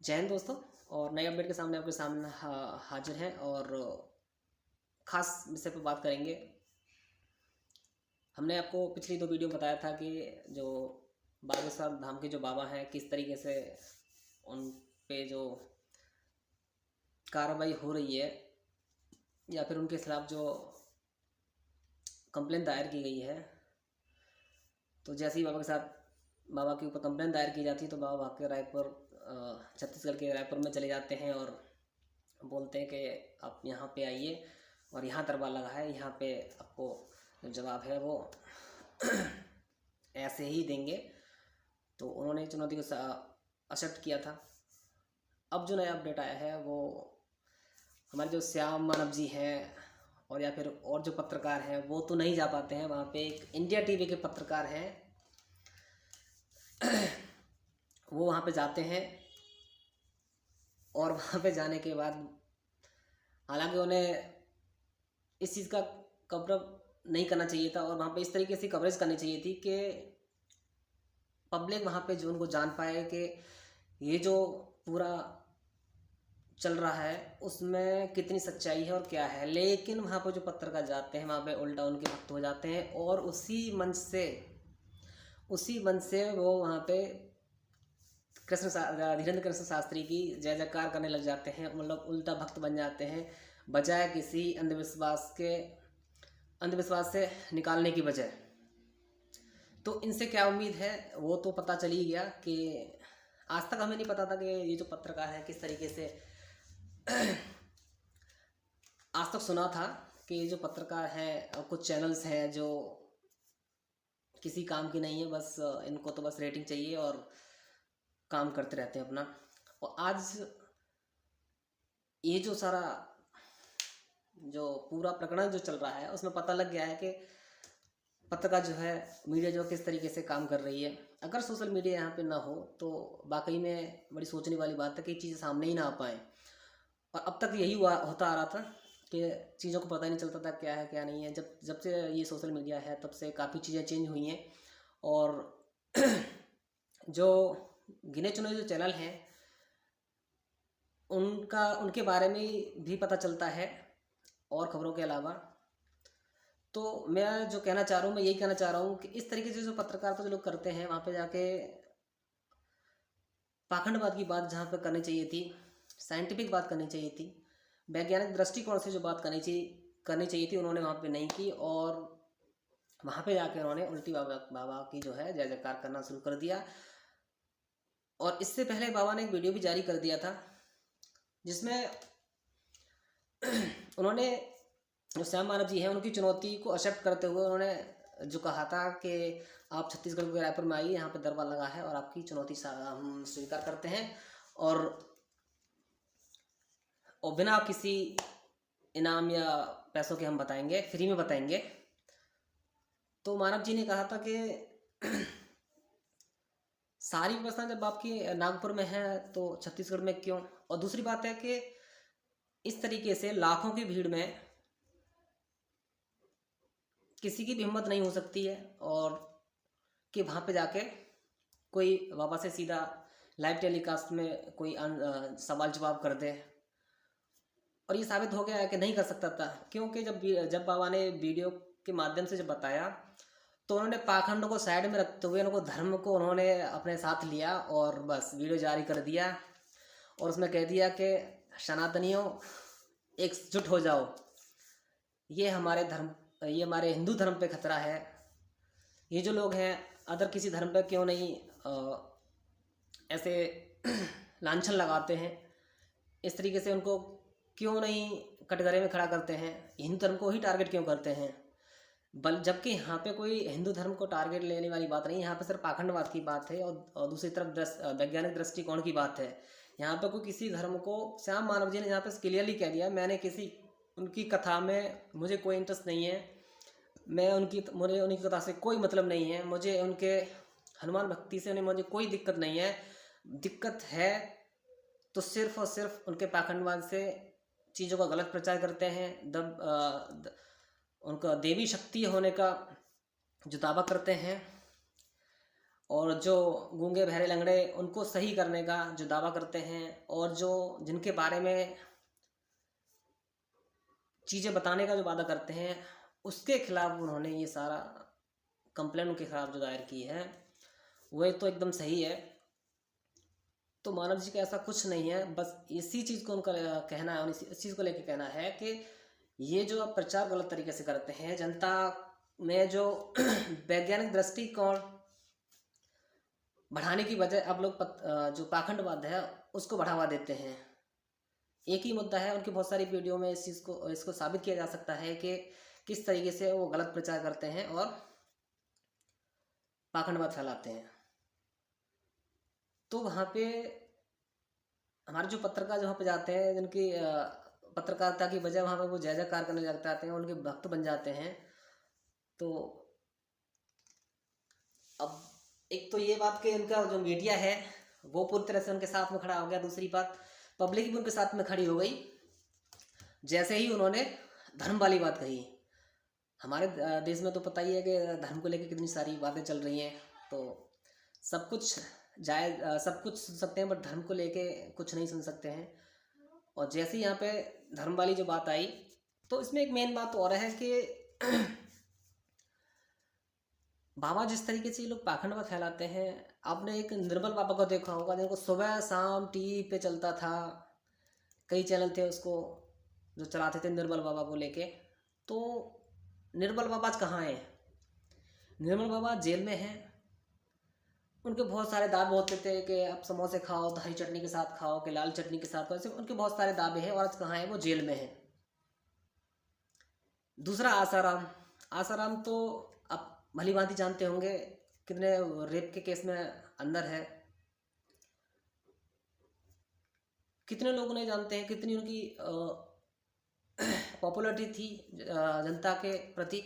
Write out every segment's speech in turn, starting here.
जय हिंद दोस्तों। और नए अपडेट के सामने आपके सामने हाजिर हैं और ख़ास विषय पर बात करेंगे। हमने आपको पिछली 2 वीडियो में बताया था कि जो बागेश्वर धाम के जो बाबा हैं किस तरीके से उन पे जो कार्रवाई हो रही है या फिर उनके खिलाफ जो कंप्लेंट दायर की गई है। तो जैसे ही बाबा के ऊपर कंप्लेंट दायर की जाती है तो बाबा भाग के रायपुर छत्तीसगढ़ के रायपुर में चले जाते हैं और बोलते हैं कि आप यहाँ पे आइए और यहाँ दरबार लगा है, यहाँ पे आपको जो जवाब है वो ऐसे ही देंगे। तो उन्होंने चुनौती को एक्सेप्ट किया था। अब जो नया अपडेट आया है वो हमारे जो श्याम मानव जी हैं और या फिर और जो पत्रकार हैं वो तो नहीं जा पाते हैं वहाँ पे। एक इंडिया टीवी के पत्रकार हैं वो वहाँ पे जाते हैं और वहाँ पे जाने के बाद हालांकि उन्हें इस चीज़ का कवरेज नहीं करना चाहिए था और वहाँ पे इस तरीके से कवरेज करनी चाहिए थी कि पब्लिक वहाँ पे जो उनको जान पाए कि ये जो पूरा चल रहा है उसमें कितनी सच्चाई है और क्या है। लेकिन वहाँ पर जो पत्रकार जाते हैं वहाँ पे उल्टा उनके भक्त हो जाते हैं और उसी मंच से वो वहाँ पे धीरेन्द्र कृष्ण शास्त्री की जय जयकार करने लग जाते हैं। मतलब उल्टा भक्त बन जाते हैं बजाय किसी अंधविश्वास से निकालने की बजाय। तो इनसे क्या उम्मीद है वो तो पता चल ही गया कि आज तक हमें नहीं पता था कि ये जो पत्रकार है किस तरीके से आज तक सुना था कि ये जो पत्रकार हैं कुछ चैनल्स हैं जो किसी काम की नहीं है, बस इनको तो बस रेटिंग चाहिए और काम करते रहते हैं अपना। और आज ये जो सारा जो पूरा प्रकरण जो चल रहा है उसमें पता लग गया है कि पत्रकार जो है मीडिया जो किस तरीके से काम कर रही है। अगर सोशल मीडिया यहाँ पे ना हो तो वाकई में बड़ी सोचने वाली बात है कि चीज़ें सामने ही ना आ पाएँ। और अब तक यही होता आ रहा था कि चीज़ों को पता ही नहीं चलता था क्या है क्या नहीं है। जब से ये सोशल मीडिया है तब से काफ़ी चीज़ें चेंज हुई हैं और जो गिने चुने जो चैनल हैं उनके बारे में भी पता चलता है और ख़बरों के अलावा। तो मैं जो कहना चाह रहा हूँ मैं यही कहना चाह रहा हूँ कि इस तरीके से जो पत्रकारिता जो लोग करते हैं वहाँ पे जाके पाखंडवाद की बात जहाँ पे करनी चाहिए थी, साइंटिफिक बात करनी चाहिए थी, वैज्ञानिक दृष्टिकोण से जो बात करनी चाहिए थी उन्होंने वहाँ पे नहीं की और वहाँ पे जाके उन्होंने उल्टी बाबा की जो है जय जयकार करना शुरू कर दिया। और इससे पहले बाबा ने एक वीडियो भी जारी कर दिया था जिसमें उन्होंने जो श्याम मानव जी हैं उनकी चुनौती को एक्सेप्ट करते हुए उन्होंने जो कहा था कि आप छत्तीसगढ़ के रायपुर में आइए, यहाँ पे दरबार लगा है और आपकी चुनौती हम स्वीकार करते हैं और बिना किसी इनाम या पैसों के हम बताएंगे, फ्री में बताएंगे। तो मानव जी ने कहा था कि सारी व्यवस्था जब आपकी नागपुर में है तो छत्तीसगढ़ में क्यों। और दूसरी बात है कि इस तरीके से लाखों की भीड़ में किसी की भी हिम्मत नहीं हो सकती है और कि वहाँ पे जाके कोई बाबा से सीधा लाइव टेलीकास्ट में कोई सवाल जवाब कर दे। और ये साबित हो गया है कि नहीं कर सकता था, क्योंकि जब बाबा ने वीडियो के माध्यम से जब बताया तो उन्होंने पाखंड को साइड में रखते हुए उनको धर्म को उन्होंने अपने साथ लिया और बस वीडियो जारी कर दिया और उसमें कह दिया कि सनातनियों एकजुट हो जाओ, ये हमारे हिंदू धर्म पे खतरा है। ये जो लोग हैं अदर किसी धर्म पे क्यों नहीं ऐसे लांछन लगाते हैं, इस तरीके से उनको क्यों नहीं कटघरे में खड़ा करते हैं, हिंदू धर्म को ही टारगेट क्यों करते हैं। जबकि यहाँ पे कोई हिंदू धर्म को टारगेट लेने वाली बात नहीं, यहाँ पे सिर्फ पाखंडवाद की बात है और दूसरी तरफ वैज्ञानिक दृष्टिकोण की बात है। यहाँ पे कोई किसी धर्म को, श्याम मानव जी ने यहाँ पे क्लियरली कह दिया, मैंने उनकी कथा में मुझे कोई इंटरेस्ट नहीं है, मुझे उनकी कथा से कोई मतलब नहीं है, मुझे उनके हनुमान भक्ति से मुझे कोई दिक्कत नहीं है। दिक्कत है तो सिर्फ और सिर्फ उनके पाखंडवाद से चीज़ों का गलत प्रचार करते हैं, उनका देवी शक्ति होने का जो दावा करते हैं और जो गूंगे बहरे लंगड़े उनको सही करने का जो दावा करते हैं, और जो जिनके बारे में चीज़ें बताने का जो वादा करते हैं, उसके खिलाफ उन्होंने ये सारा कंप्लेन उनके खिलाफ जो दायर की है वह तो एकदम सही है। तो मानव जी का ऐसा कुछ नहीं है, बस इसी चीज़ को उनका कहना है और इस चीज़ को लेकर कहना है कि ये जो आप प्रचार गलत तरीके से करते हैं, जनता में जो वैज्ञानिक दृष्टिकोण बढ़ाने की बजाय आप लोग जो पाखंडवाद है उसको बढ़ावा देते हैं। एक ही मुद्दा है, उनकी बहुत सारी वीडियो में इस चीज़ को इसको साबित किया जा सकता है कि किस तरीके से वो गलत प्रचार करते हैं और पाखंडवाद फैलाते हैं। तो वहाँ पे हमारे जो पत्रकार जो वहाँ पे जाते हैं, जिनकी पत्रकारिता की वजह वहाँ पे वो जय जयकार करने लग जाते हैं, उनके भक्त बन जाते हैं। तो अब एक तो ये बात कि उनका जो मीडिया है वो पूरी तरह से उनके साथ में खड़ा हो गया। दूसरी बात, पब्लिक भी उनके साथ में खड़ी हो गई जैसे ही उन्होंने धर्म वाली बात कही। हमारे देश में तो पता ही है कि धर्म को लेकर कितनी सारी बातें चल रही हैं, तो सब कुछ जायज़, सब कुछ सुन सकते हैं बट धर्म को लेके कुछ नहीं सुन सकते हैं। और जैसे ही यहाँ पे धर्म वाली जो बात आई, तो इसमें एक मेन बात और है कि बाबा जिस तरीके से ये लोग पाखंडवाद फैलाते हैं, आपने एक निर्मल बाबा को देखा होगा, जिनको सुबह शाम टीवी पे चलता था, कई चैनल थे उसको जो चलाते थे निर्मल बाबा को लेके। तो निर्मल बाबा आज कहाँ हैं? निर्मल बाबा जेल में हैं। उनके बहुत सारे दावे होते थे कि आप समोसे खाओ तो हरी चटनी के साथ खाओ, कि लाल चटनी के साथ खाओ, ऐसे उनके बहुत सारे दावे हैं। और आज कहाँ है? वो जेल में है। दूसरा आसाराम। आसाराम तो आप भली भांति जानते होंगे, कितने रेप के केस में अंदर है। कितने लोग नहीं जानते हैं, कितनी उनकी पॉपुलरिटी थी जनता के प्रति।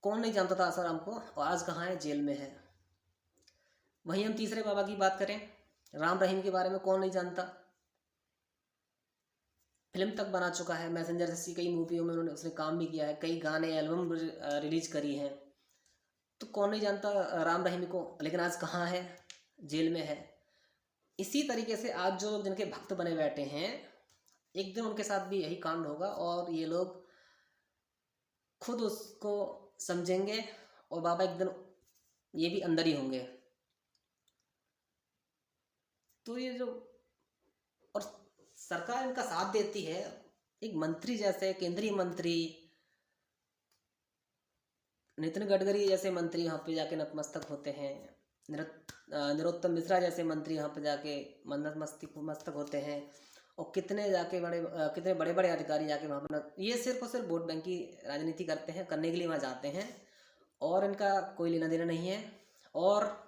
कौन नहीं जानता था आसाराम को, और आज कहाँ है? जेल में है। वहीं हम तीसरे बाबा की बात करें, राम रहीम के बारे में कौन नहीं जानता। फिल्म तक बना चुका है, मैसेंजर जैसी कई मूवियों में उसने काम भी किया है, कई गाने एल्बम रिलीज करी है। तो कौन नहीं जानता राम रहीम को, लेकिन आज कहाँ है? जेल में है। इसी तरीके से आज जो जिनके भक्त बने बैठे हैं, एक दिन उनके साथ भी यही कांड होगा और ये लोग खुद उसको समझेंगे और बाबा एक दिन ये भी अंदर ही होंगे। तो ये जो और सरकार इनका साथ देती है, एक मंत्री जैसे केंद्रीय मंत्री नितिन गडकरी जैसे मंत्री वहाँ पे जाके नतमस्तक होते हैं, नरोत्तम मिश्रा जैसे मंत्री वहाँ पे जाके नतमस्तक होते हैं। और कितने बड़े बड़े अधिकारी जाके वहाँ पर, ये सिर्फ और सिर्फ वोट बैंक की राजनीति करते हैं, करने के लिए वहाँ जाते हैं और इनका कोई लेना देना नहीं है। और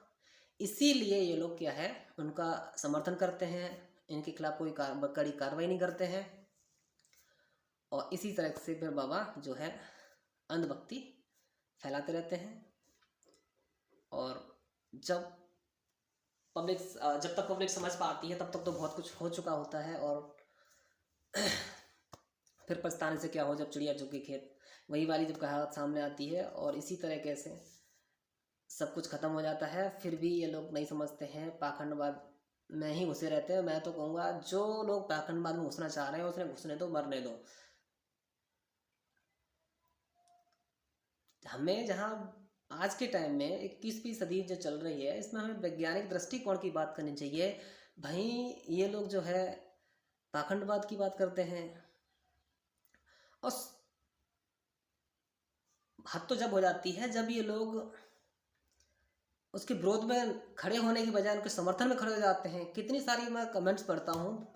इसीलिए ये लोग क्या है, उनका समर्थन करते हैं, इनके खिलाफ कोई कड़ी कार्रवाई नहीं करते हैं। और इसी तरह से फिर बाबा जो है अंधभक्ति फैलाते रहते हैं। और जब तक पब्लिक समझ पाती है तब तक तो बहुत कुछ हो चुका होता है, और फिर पछताने से क्या हो जब चिड़िया चुग के खेत, वही वाली जब कहावत सामने आती है। और इसी तरीके से सब कुछ खत्म हो जाता है। फिर भी ये लोग नहीं समझते हैं, पाखंडवाद में ही घुसे रहते हैं। मैं तो कहूँगा जो लोग पाखंडवाद में घुसना चाह रहे हैं उसने घुसने दो, मरने दो। हमें जहाँ आज के टाइम में 21वीं सदी जो चल रही है, इसमें हमें वैज्ञानिक दृष्टिकोण की बात करनी चाहिए। भाई ये लोग जो है पाखंडवाद की बात करते हैं, और हद तो जब हो जाती है जब ये लोग उसके विरोध में खड़े होने की बजाय उनके समर्थन में खड़े हो जाते हैं। कितनी सारी मैं कमेंट्स पढ़ता हूँ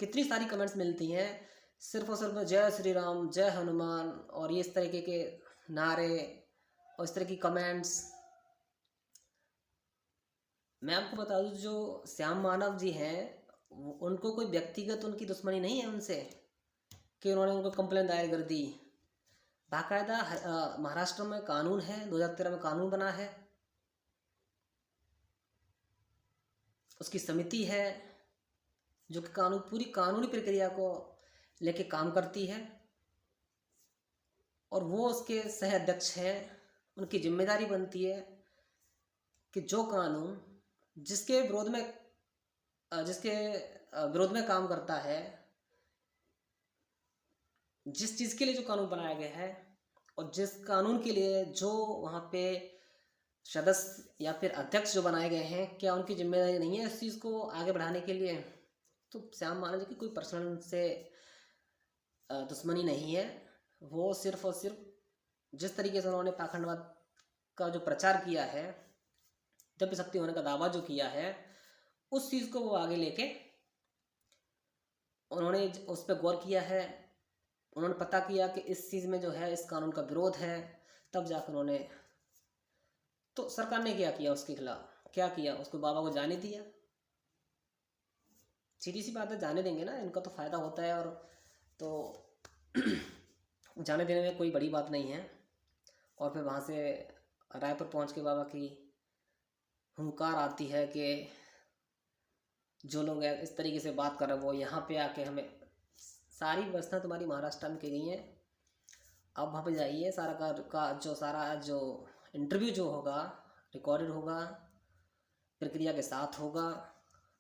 कितनी सारी कमेंट्स मिलती हैं, सिर्फ और सिर्फ जय श्री राम, जय हनुमान, और ये इस तरीके के नारे और इस तरह की कमेंट्स। मैं आपको बता दूं, जो श्याम मानव जी हैं, उनको कोई व्यक्तिगत उनकी दुश्मनी नहीं है उनसे कि उन्होंने उनको कंप्लेन दायर कर दी। बाकायदा महाराष्ट्र में कानून है, 2013 में कानून बना है, उसकी समिति है जो कि पूरी कानूनी प्रक्रिया को लेके काम करती है, और वो उसके सह अध्यक्ष हैं। उनकी जिम्मेदारी बनती है कि जो कानून जिसके विरोध में काम करता है, जिस चीज़ के लिए जो कानून बनाया गया है और जिस कानून के लिए जो वहाँ पे सदस्य या फिर अध्यक्ष जो बनाए गए हैं, क्या उनकी जिम्मेदारी नहीं है इस चीज़ को आगे बढ़ाने के लिए? तो श्याम मानव जी की कोई पर्सनल से दुश्मनी नहीं है। वो सिर्फ और सिर्फ जिस तरीके से उन्होंने पाखंडवाद का जो प्रचार किया है, जब भी शक्ति होने का दावा जो किया है, उस चीज़ को वो आगे लेके उन्होंने उस पर गौर किया है। उन्होंने पता किया कि इस चीज़ में जो है इस कानून का विरोध है, तब जाकर उन्होंने, तो सरकार ने क्या किया उसके खिलाफ? क्या किया? उसको बाबा को जाने दिया। सीधी सी बात है, जाने देंगे ना, इनका तो फ़ायदा होता है, और तो जाने देने में कोई बड़ी बात नहीं है। और फिर वहाँ से रायपुर पहुँच के बाबा की हुंकार आती है कि जो लोग इस तरीके से बात कर रहे हैं वो यहाँ पे आके हमें, सारी व्यवस्था तुम्हारी महाराष्ट्र में की गई हैं, अब वहाँ पे जाइए, सारा जो इंटरव्यू जो होगा रिकॉर्डेड होगा, प्रक्रिया के साथ होगा।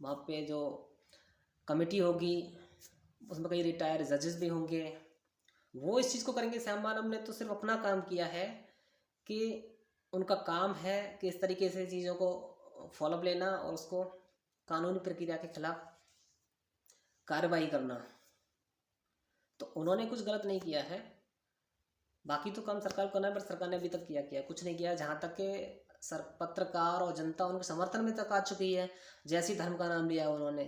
वहाँ पे जो कमेटी होगी उसमें कई रिटायर्ड जजेस भी होंगे, वो इस चीज़ को करेंगे। श्याम मानव ने तो सिर्फ अपना काम किया है कि उनका काम है कि इस तरीके से चीज़ों को फॉलोअप लेना और उसको कानूनी प्रक्रिया के खिलाफ कार्रवाई करना। तो उन्होंने कुछ गलत नहीं किया है, बाकी तो काम सरकार को करना है, पर सरकार ने अभी तक किया कुछ नहीं किया। जहाँ तक के पत्रकार और जनता उनके समर्थन में तक आ चुकी है। जैसे धर्म का नाम लिया उन्होंने,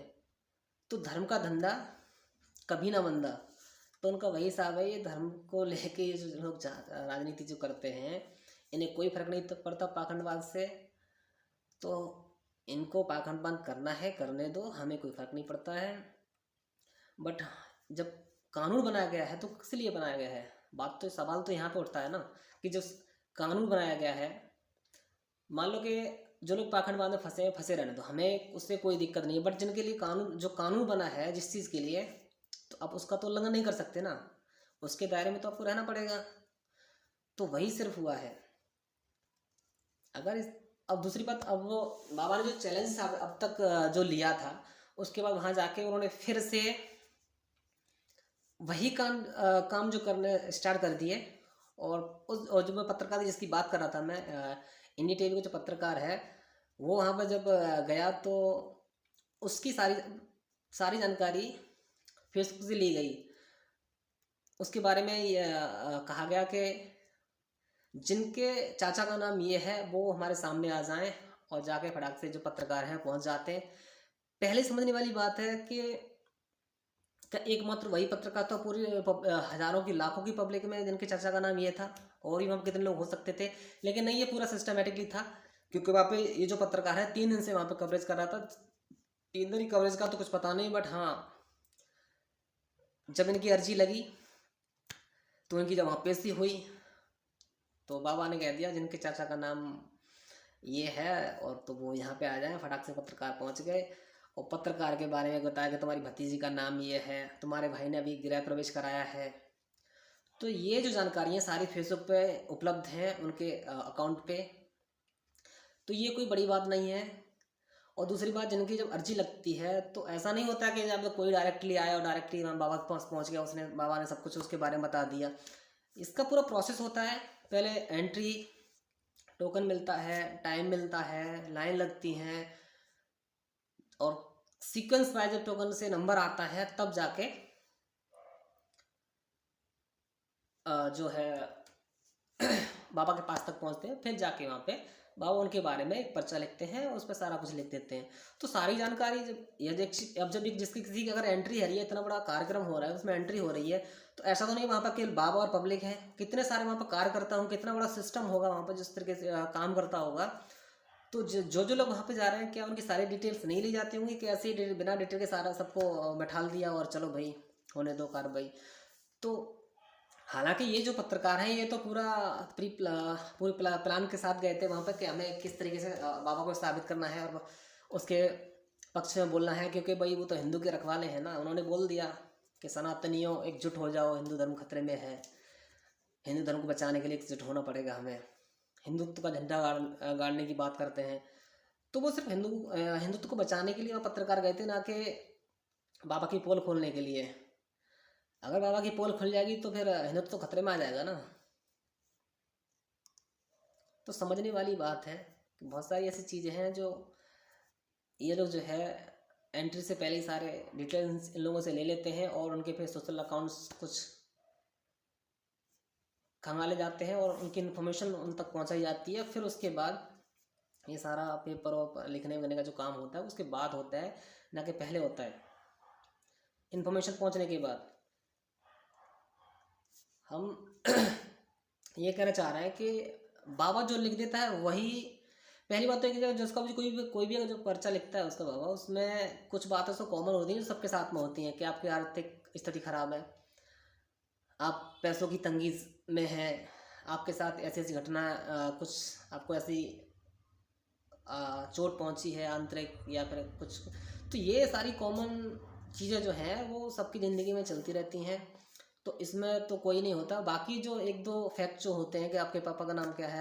तो धर्म का धंधा कभी ना मंदा, तो उनका वही हिसाब है। ये धर्म को लेके ये जो लोग राजनीति जो करते हैं, इन्हें कोई फर्क नहीं पड़ता पाखंडवाद से। तो इनको पाखंडवाद करना है, करने दो, हमें कोई फर्क नहीं पड़ता है। बट जब कानून बनाया गया है तो किस लिए बनाया गया है? बात तो, सवाल तो यहाँ पे उठता है ना, कि जो कानून बनाया गया है, मान लो कि जो लोग पाखंडवाद में फंसे रहने दो, हमें उससे कोई दिक्कत नहीं है। बट जिनके लिए कानून बना है जिस चीज़ के लिए, तो आप उसका तो उल्लंघन नहीं कर सकते ना, उसके दायरे में तो आपको रहना पड़ेगा। तो वही सिर्फ हुआ है। अब दूसरी बात, अब वो बाबा ने जो चैलेंज अब तक जो लिया था, उसके बाद वहाँ जाके उन्होंने फिर से वही काम जो करने स्टार्ट कर दिए। और जो मैं पत्रकार जिसकी बात कर रहा था मैं, इंडिया टीवी का जो पत्रकार है, वो वहाँ पर जब गया तो उसकी सारी जानकारी फेसबुक से ली गई। उसके बारे में कहा गया कि जिनके चाचा का नाम ये है वो हमारे सामने आ जाएं, और जाके फटाक से जो पत्रकार हैं पहुंच जाते हैं। पहले समझने वाली बात है कि एकमात्र वही पत्रकार था पूरी हजारों की लाखों की पब्लिक में जिनके चाचा का नाम ये था, और भी वहाँ कितने लोग हो सकते थे, लेकिन नहीं, ये पूरा सिस्टमेटिकली था। क्योंकि वहाँ पे ये जो पत्रकार है 3 दिन से वहाँ पे कवरेज कर रहा था। 3 दिन की कवरेज का तो कुछ पता नहीं, बट हाँ, जब इनकी अर्जी लगी तो इनकी जब वहाँ पेशी हुई तो बाबा ने कह दिया जिनके चाचा का नाम ये है, और तो वो यहाँ पे आ जाए। फटाक से पत्रकार पहुँच गए और पत्रकार के बारे में बताया कि तुम्हारी भतीजी का नाम ये है, तुम्हारे भाई ने अभी गृह प्रवेश कराया है। तो ये जो जानकारियाँ सारी फेसबुक पे उपलब्ध हैं उनके अकाउंट पे, तो ये कोई बड़ी बात नहीं है। और दूसरी बात, जिनकी जब अर्जी लगती है तो ऐसा नहीं होता कि जब कोई डायरेक्टली आया और डायरेक्टली बाबा के पास पहुँच गया, बाबा ने सब कुछ उसके बारे में बता दिया। इसका पूरा प्रोसेस होता है। पहले एंट्री, टोकन मिलता है, टाइम मिलता है, लाइन लगती हैं, और सीक्वेंस वाइज जब टोकन से नंबर आता है तब जाके जो है बाबा के पास तक पहुंचते हैं। फिर जाके वहाँ पे बाबा उनके बारे में एक पर्चा लिखते हैं और उस पर सारा कुछ लिख देते हैं। तो सारी जानकारी जब किसी की अगर एंट्री है, इतना बड़ा कार्यक्रम हो रहा है, उसमें एंट्री हो रही है, तो ऐसा तो नहीं वहाँ पर केवल बाबा और पब्लिक है, कितने सारे वहाँ पर कार्यकर्ता होंगे, कितना बड़ा सिस्टम होगा वहाँ पर जिस तरीके से काम करता होगा। तो जो लोग वहाँ पे जा रहे हैं, क्या उनकी सारी डिटेल्स नहीं ली जाती होंगी कि ऐसे ही बिना डिटेल के सारा सबको बैठाल दिया और चलो भाई होने दो कार्रवाई? तो हालांकि ये जो पत्रकार हैं ये तो पूरी प्लान के साथ गए थे वहाँ पे कि हमें किस तरीके से बाबा को साबित करना है और उसके पक्ष में बोलना है, क्योंकि भाई वो तो हिंदू के रखवाले हैं ना। उन्होंने बोल दिया कि सनातनियों एकजुट हो जाओ, हिंदू धर्म खतरे में है, हिंदू धर्म को बचाने के लिए एकजुट होना पड़ेगा हमें। हिंदुत्व का झंडा गाड़ने की बात करते हैं। तो वो सिर्फ हिंदुत्व को बचाने के लिए वो पत्रकार गए थे, ना कि बाबा की पोल खोलने के लिए। अगर बाबा की पोल खुल जाएगी तो फिर हिंदुत्व तो खतरे में आ जाएगा ना। तो समझने वाली बात है कि बहुत सारी ऐसी चीज़ें हैं जो ये लोग जो है एंट्री से पहले ही सारे डिटेल्स इन लोगों से ले लेते हैं और उनके फिर सोशल अकाउंट्स कुछ खंगाले जाते हैं और उनकी इन्फॉर्मेशन उन तक पहुंचाई जाती है। फिर उसके बाद ये सारा पेपर और लिखने वगैरह का जो काम होता है उसके बाद होता है, ना कि पहले होता है। इन्फॉर्मेशन पहुंचने के बाद हम ये कहना चाह रहे हैं कि बाबा जो लिख देता है वही, पहली बात तो है कि जिसका भी कोई भी जो पर्चा लिखता है उसका बाबा, उसमें कुछ बातें तो कॉमन होती हैं जो सबके साथ में होती हैं कि आपकी आर्थिक स्थिति खराब है, आप पैसों की तंगी में हैं, आपके साथ ऐसी ऐसी घटना कुछ आपको ऐसी चोट पहुंची है आंतरिक या फिर कुछ। तो ये सारी कॉमन चीज़ें जो हैं वो सबकी ज़िंदगी में चलती रहती हैं, तो इसमें तो कोई नहीं होता। बाकी जो एक दो फैक्ट जो होते हैं कि आपके पापा का नाम क्या है,